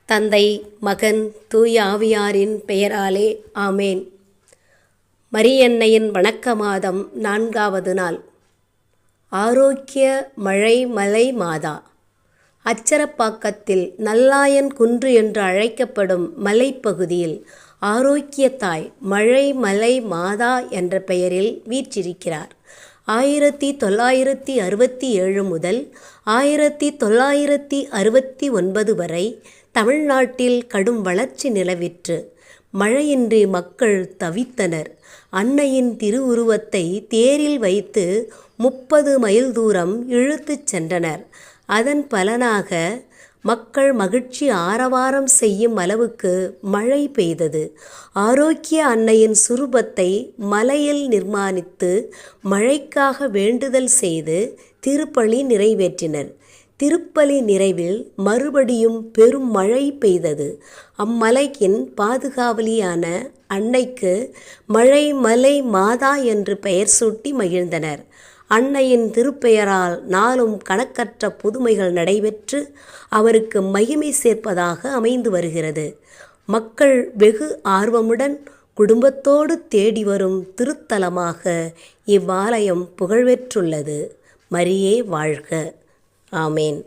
தந்தை, மகன், தூய ஆவியாரின் பெயராலே ஆமேன். மரியன்னையின் வணக்க மாதம் 4வது நாள். ஆரோக்கிய மழை மாதா. அச்சரப்பாக்கத்தில் நல்லாயன் குன்று என்று அழைக்கப்படும் மலைப்பகுதியில் ஆரோக்கிய தாய் மழை மாதா என்ற பெயரில் வீற்றிருக்கிறார். 1967 முதல் 1969 வரை தமிழ்நாட்டில் கடும் வறட்சி நிலவிற்று. மழையின்றி மக்கள் தவித்தனர். அன்னையின் திருவுருவத்தை தேரில் வைத்து 30 மைல் தூரம் இழுத்துச் சென்றனர். அதன் பலனாக மக்கள் மகிழ்ச்சி ஆரவாரம் செய்யும் அளவுக்கு மழை பெய்தது. ஆரோக்கிய அன்னையின் சுரூபத்தை மலையில் நிர்மாணித்து மழைக்காக வேண்டுதல் செய்து திருப்பலி நிறைவேற்றினர். திருப்பலி நிறைவில் மறுபடியும் பெரும் மழை பெய்தது. அம்மலையின் பாதுகாவலியான அன்னைக்கு மலை மாதா என்று பெயர் சூட்டி மகிழ்ந்தனர். அன்னையின் திருப்பெயரால் நாளும் கணக்கற்ற புதுமைகள் நடைபெற்று அவருக்கு மகிமை சேர்ப்பதாக அமைந்து வருகிறது. மக்கள் வெகு ஆர்வமுடன் குடும்பத்தோடு தேடி வரும் திருத்தலமாக இவ்வாலயம் புகழ்பெற்றுள்ளது. மரியே வாழ்க. ஆமேன்.